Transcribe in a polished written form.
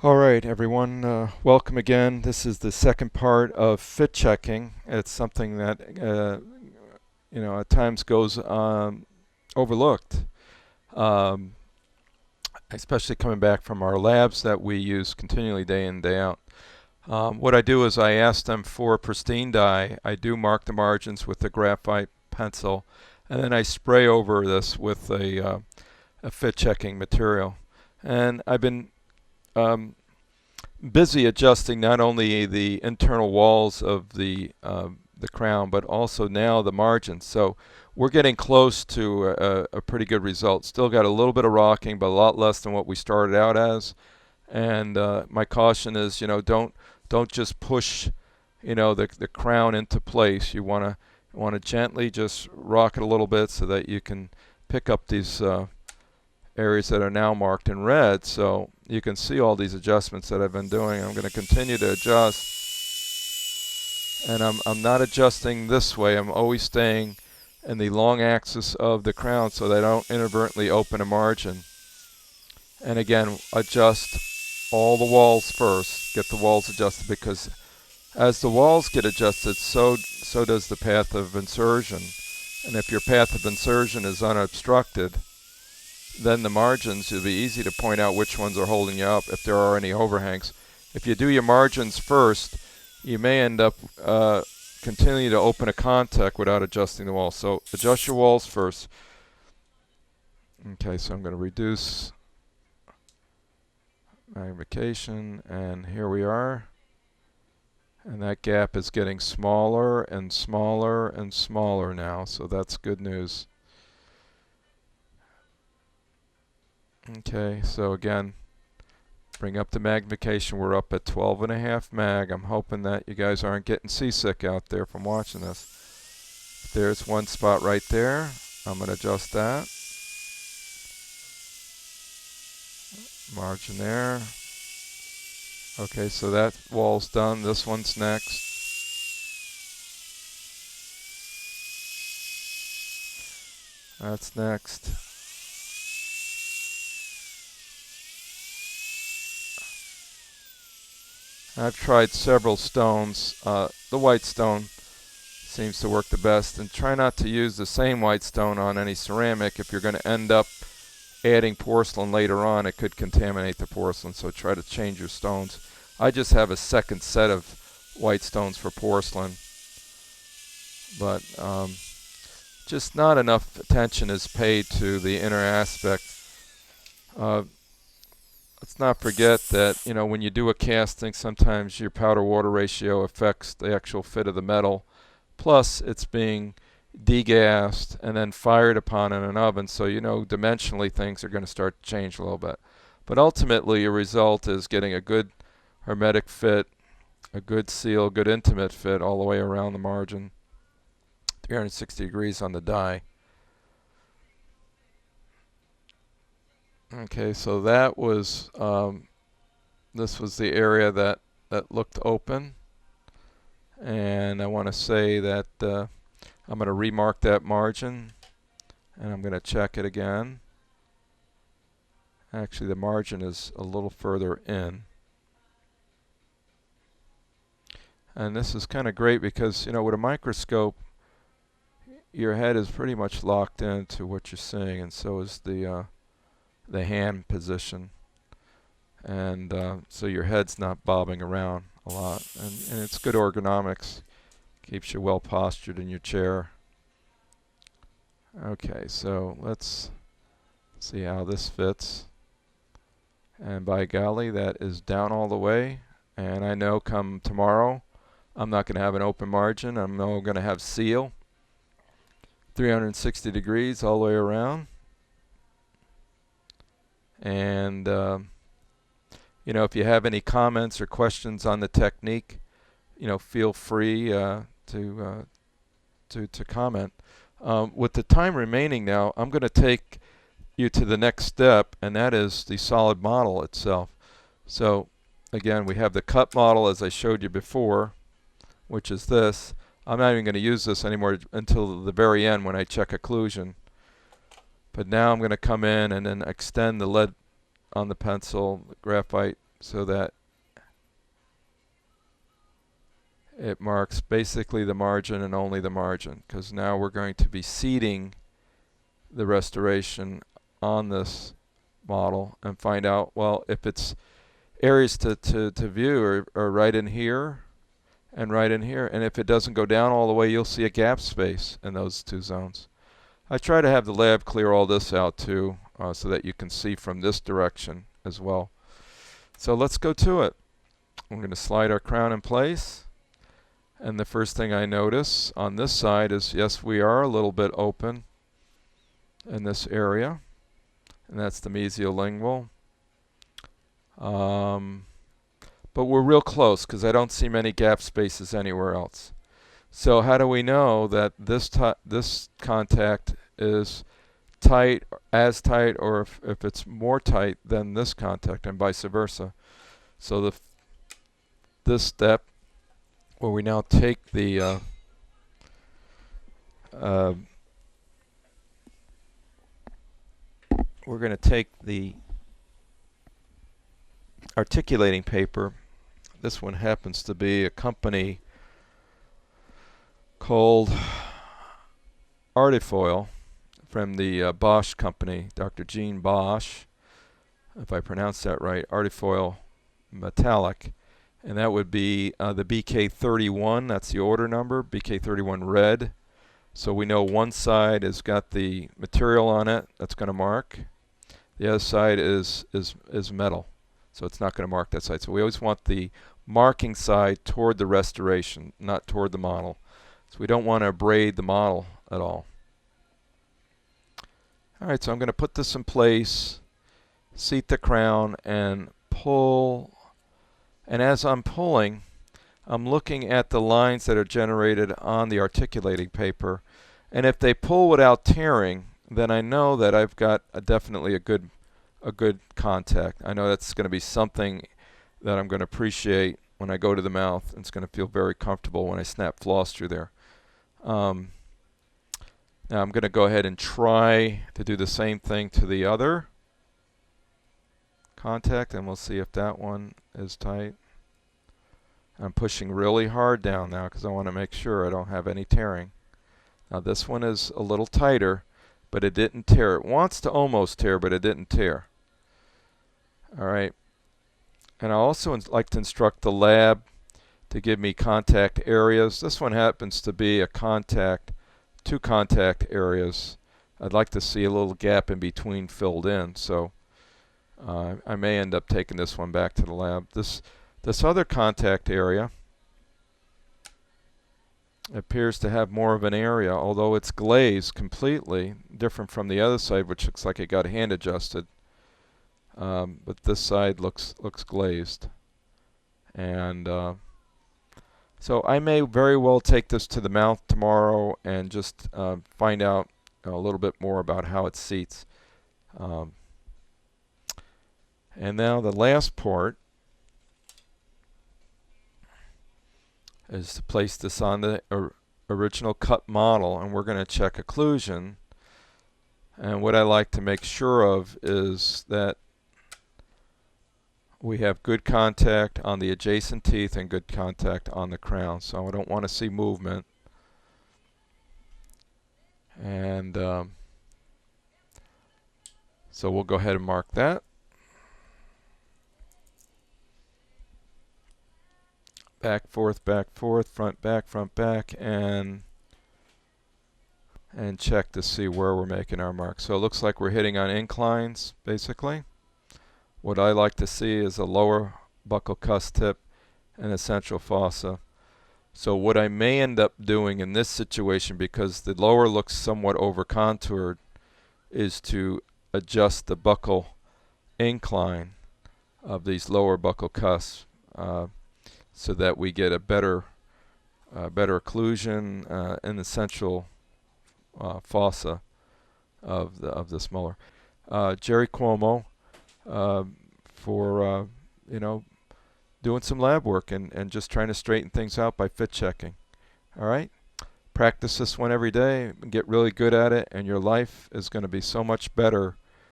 All right, everyone, welcome again. This is the second part of fit checking. It's something that at times goes overlooked, um, especially coming back from our labs that we use continually day in, day out. What I do is I ask them for pristine dye. I do mark the margins with a graphite pencil, and then I spray over this with a fit checking material. And I've been um, busy adjusting not only the internal walls of the crown, but also now the margins. So we're getting close to a pretty good result. Still got a little bit of rocking, but a lot less than what we started out as. And my caution is, don't just push, the crown into place. You want to gently just rock it a little bit so that you can pick up these areas that are now marked in red. So you can see all these adjustments that I've been doing. I'm going to continue to adjust, and I'm not adjusting this way. I'm always staying in the long axis of the crown so that I don't inadvertently open a margin. And again, adjust all the walls first. Get the walls adjusted, because as the walls get adjusted, so does the path of insertion. And if your path of insertion is unobstructed, then the margins, it'll be easy to point out which ones are holding you up if there are any overhangs. If you do your margins first, you may end up continuing to open a contact without adjusting the walls. So adjust your walls first. Okay, so I'm going to reduce magnification, and here we are. And that gap is getting smaller and smaller and smaller now, so that's good news. Okay, so again, bring up the magnification. We're up at 12.5 mag. I'm hoping that you guys aren't getting seasick out there from watching this. There's one spot right there. I'm going to adjust that. Margin there. Okay, so that wall's done. This one's next. That's next. I've tried several stones. The white stone seems to work the best, and try not to use the same white stone on any ceramic. If you're going to end up adding porcelain later on, it could contaminate the porcelain, so try to change your stones. I just have a second set of white stones for porcelain, but just not enough attention is paid to the inner aspect. Let's not forget that, when you do a casting, sometimes your powder-water ratio affects the actual fit of the metal. Plus, it's being degassed and then fired upon in an oven, so dimensionally things are going to start to change a little bit. But ultimately, your result is getting a good hermetic fit, a good seal, good intimate fit all the way around the margin. 360 degrees on the die. Okay, so that was this was the area that looked open, and I want to say that I'm going to remark that margin, and I'm going to check it again. Actually, the margin is a little further in, and this is kind of great because with a microscope, your head is pretty much locked into what you're seeing, and so is the hand position, and so your head's not bobbing around a lot, and it's good ergonomics, keeps you well postured in your chair. Okay, so let's see how this fits, and by golly, that is down all the way, and I know come tomorrow I'm not going to have an open margin. I'm now going to have seal, 360 degrees all the way around. And if you have any comments or questions on the technique, feel free to comment. With the time remaining now, I'm going to take you to the next step, and that is the solid model itself. So again, we have the cut model as I showed you before, which is this. I'm not even going to use this anymore until the very end when I check occlusion. But now I'm going to come in and then extend the lead on the pencil, the graphite so that it marks basically the margin and only the margin, because now we're going to be seating the restoration on this model and find out, well, if it's areas to view are right in here and right in here, and if it doesn't go down all the way, you'll see a gap space in those two zones. I try to have the lab clear all this out too, so that you can see from this direction as well. So let's go to it. We're going to slide our crown in place, and the first thing I notice on this side is, yes, we are a little bit open in this area, and that's the mesiolingual. But we're real close because I don't see many gap spaces anywhere else. So how do we know that this contact is tight, as tight, or if it's more tight than this contact, and vice versa? So this step where we now take the we're going to take the articulating paper. This one happens to be a company called Artifoil from the Bosch company, Dr. Jean Bosch, if I pronounce that right, Artifoil metallic, and that would be the BK31, that's the order number, BK31 red. So we know one side has got the material on it that's going to mark. The other side is metal, so it's not going to mark that side. So we always want the marking side toward the restoration, not toward the model. So we don't want to abrade the model at all. Alright, so I'm going to put this in place, seat the crown, and pull. And as I'm pulling, I'm looking at the lines that are generated on the articulating paper. And if they pull without tearing, then I know that I've got definitely a good contact. I know that's going to be something that I'm going to appreciate when I go to the mouth. It's going to feel very comfortable when I snap floss through there. Now I'm going to go ahead and try to do the same thing to the other contact, and we'll see if that one is tight. I'm pushing really hard down now because I want to make sure I don't have any tearing. Now this one is a little tighter, but it didn't tear. It wants to almost tear, but it didn't tear. Alright. And I also like to instruct the lab to give me contact areas. This one happens to be a contact, two contact areas. I'd like to see a little gap in between filled in, so I may end up taking this one back to the lab. This other contact area appears to have more of an area, although it's glazed completely, different from the other side, which looks like it got hand adjusted. But this side looks glazed. And so I may very well take this to the mouth tomorrow and just find out a little bit more about how it seats. And now the last part is to place this on the original cut model, and we're going to check occlusion. And what I like to make sure of is that we have good contact on the adjacent teeth and good contact on the crown. So I don't want to see movement. And so we'll go ahead and mark that. Back, forth, front, back, and check to see where we're making our mark. So it looks like we're hitting on inclines, basically. What I like to see is a lower buccal cuss tip and a central fossa. So what I may end up doing in this situation, because the lower looks somewhat over-contoured, is to adjust the buccal incline of these lower buccal cusps so that we get a better occlusion in the central fossa of this molar. GERARD Cuomo for doing some lab work and just trying to straighten things out by fit checking. All right, practice this one every day and get really good at it, and your life is going to be so much better